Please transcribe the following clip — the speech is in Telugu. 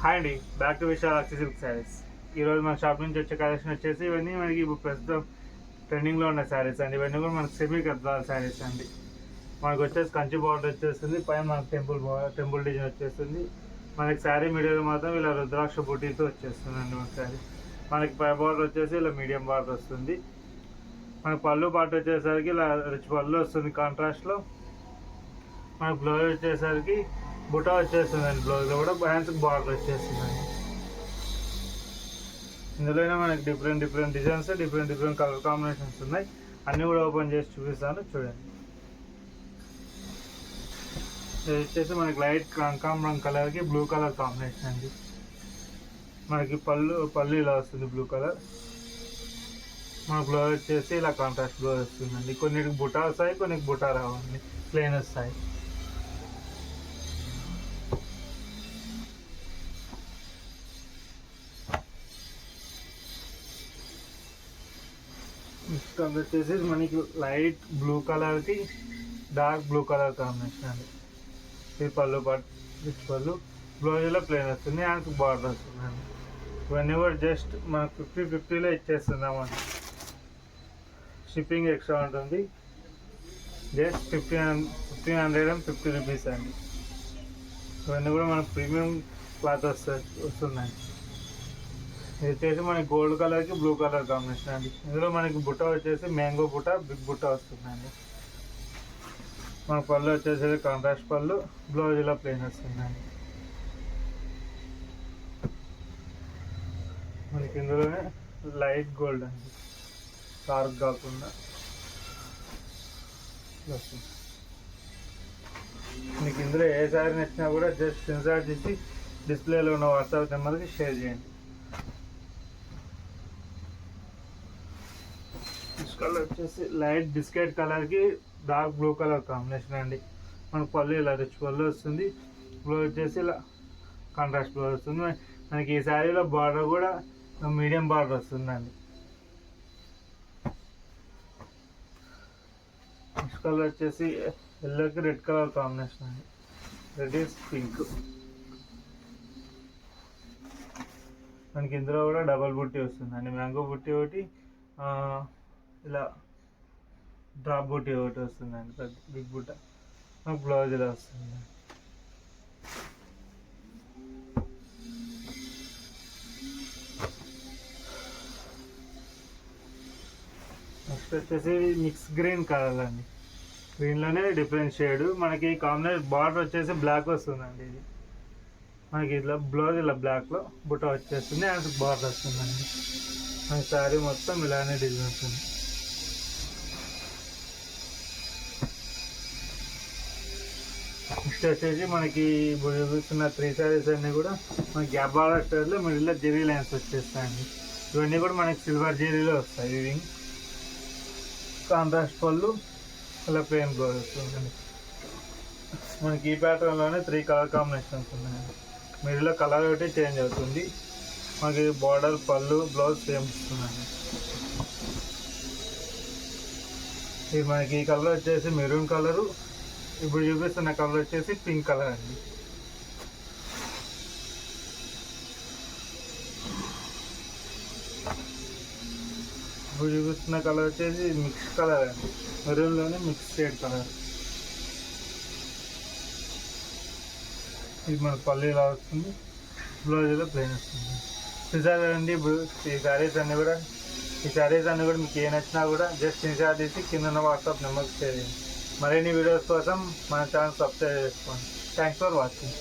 హాయ్ అండి, back to Visalakshi silk sarees. ఈరోజు మన షాప్ నుంచి వచ్చే కలెక్షన్ వచ్చేసి ఇవన్నీ మనకి ఇప్పుడు ప్రస్తుతం ట్రెండింగ్లో ఉన్న శారీస్ అండి. ఇవన్నీ కూడా మనకి సెమీ గద్వాల్ శారీస్ అండి. మనకు వచ్చేసి కంచి బార్డర్ వచ్చేస్తుంది, పైన మనకు టెంపుల్ డిజైన్ వచ్చేస్తుంది. మనకి శారీ మీడియాలో మాత్రం ఇలా రుద్రాక్ష బుటీతో వచ్చేస్తుంది అండి. మన శారీ మనకి పై బార్డర్ వచ్చేసి ఇలా మీడియం బార్డర్ వస్తుంది. మనకి పళ్ళు పాటు వచ్చేసరికి ఇలా రిచ్ పళ్ళు వస్తుంది కాంట్రాస్ట్లో. మనకు బ్లౌజ్ వచ్చేసరికి బుటా వచ్చేస్తుందండి. బ్లౌజ్లో కూడా హ్యాండ్స్కి బార్డర్ వచ్చేస్తుందండి. ఇందులోనే మనకి different designs, different colour combinations ఉన్నాయి. అన్నీ కూడా ఓపెన్ చేసి చూపిస్తాను, చూడండి. ఇది వచ్చేసి మనకి లైట్ కనకాంబరం కలర్కి బ్లూ కలర్ కాంబినేషన్ అండి. మనకి పళ్ళు ఇలా వస్తుంది బ్లూ కలర్. మన బ్లౌజ్ వచ్చేసి ఇలా కాంట్రాస్ట్ బ్లౌజ్ వస్తుందండి. కొన్నిటికి బుటా వస్తాయి, కొన్నికి బుటా రావండి, ప్లెయిన్ వస్తాయి. నెక్స్ట్ కలర్ వచ్చేసి మనకి లైట్ బ్లూ కలర్కి డార్క్ బ్లూ కలర్ కాంబినేషన్ అండి. ఇది పళ్ళు రిచ్ పళ్ళు, బ్లౌజ్లో ప్లెయిన్ వస్తుంది, హ్యాండ్స్కి బార్డర్ వస్తుందండి. ఇవన్నీ కూడా జస్ట్ మనకు 50-50లో ఇచ్చేస్తున్నామండి. షిప్పింగ్ ఎక్స్ట్రా ఉంటుంది, జస్ట్ 1550 రూపీస్ అండి. ఇవన్నీ కూడా మనకు ప్రీమియం క్లాత్ వస్తుందండి. ఇది వచ్చేసి మనకి గోల్డ్ కలర్కి బ్లూ కలర్ కాంబినేషన్ అండి. ఇందులో మనకి బుట్ట వచ్చేసి మ్యాంగో బుట్ట, బిగ్ బుట్ట వస్తుందండి. మన పళ్ళు వచ్చేసి కాంట్రాస్ట్ పళ్ళు, బ్లౌజ్ ఇలా ప్లెయిన్ వస్తుందండి. మనకి ఇందులోనే లైట్ గోల్డ్ అండి, డార్క్ కాకుండా మీకు ఇందులో ఏ శారీ నచ్చినా కూడా జస్ట్ స్క్రీన్షాట్ చేసి డిస్ప్లేలో ఉన్న వాట్సాప్ నెంబర్కి షేర్ చేయండి. నెక్స్ట్ కలర్ వచ్చేసి లైట్ బిస్కెట్ కలర్కి డార్క్ బ్లూ కలర్ కాంబినేషన్ అండి. మనకు పళ్ళు ఇలా రిచ్ పళ్ళు వస్తుంది, బ్లౌజ్ వచ్చేసి ఇలా కాంట్రాస్ట్ బ్లౌజ్ వస్తుంది. మనకి ఈ శారీలో బార్డర్ కూడా మీడియం బార్డర్ వస్తుందండి. నెక్స్ట్ కలర్ వచ్చేసి ఎల్లోకి రెడ్ కలర్ కాంబినేషన్ అండి. Red is pink. మనకి ఇందులో కూడా డబల్ బుట్టి వస్తుందండి. మ్యాంగో బుట్టి ఒకటి, ఇలా డ్రాప్ బుట్టి ఒకటి వస్తుందండి, పెద్ద బిగ్ బుట్ట. మనకు బ్లౌజ్ ఇలా వస్తుంది. నెక్స్ట్ వచ్చేసి మిక్స్ గ్రీన్ కలర్ అండి. గ్రీన్లోనే డిఫరెంట్ షేడ్. మనకి కాంబినేషన్ బార్డర్ వచ్చేసి బ్లాక్ వస్తుందండి. ఇది మనకి ఇట్లా బ్లౌజ్ ఇలా బ్లాక్లో బుట్ట వచ్చేస్తుంది, అండ్ బార్డర్ వస్తుందండి. మన శారీ మొత్తం ఇలానే డిజైన్ ఉంటుంది. నెక్స్ట్ వచ్చేసి మనకి ఇప్పుడు చూపిస్తున్న 3 శారీస్ అన్నీ కూడా మనకి గ్యాప్ బార్డర్ స్టైల్లో మిడిల్లో జెరీ లైన్స్ వచ్చేస్తాయండి. ఇవన్నీ కూడా మనకి సిల్వర్ జెరీలో వస్తాయి. వివింగ్ కాంట్రాస్ట్ పళ్ళు, ఇలా ప్లెయిన్ బ్లౌజ్ వస్తుందండి. మనకి ఈ ప్యాటర్న్లోనే 3 కలర్ కాంబినేషన్స్ ఉన్నాయండి. మిడిల్లో కలర్ ఒకటి చేంజ్ అవుతుంది. మనకి బార్డర్, పళ్ళు, బ్లౌజ్ సేమ్ వస్తుందండి. ఇది మనకి ఈ కలర్ వచ్చేసి మెరూన్ కలరు, ఇప్పుడు చూపిస్తున్న కలర్ వచ్చేసి పింక్ కలర్ అండి. ఇప్పుడు చూపిస్తున్న కలర్ వచ్చేసి మిక్స్ కలర్ అండి, మెరూన్లోనే మిక్స్ షేడ్ కలర్. ఇది మన పళ్ళు ఇలా వస్తుంది, బ్లౌజ్లో ప్లెయిన్ వస్తుంది. చూసారు కదండి. ఇప్పుడు ఈ శారీస్ అన్నీ కూడా మీకు ఏ నచ్చినా కూడా జస్ట్ స్క్రీన్షాట్ తీసి కింద ఉన్న వాట్సాప్ నెంబర్కి షేర్ చేయండి. మరిన్ని వీడియోస్ కోసం మన ఛానల్ సబ్స్క్రైబ్ చేసుకోండి. Thanks for watching.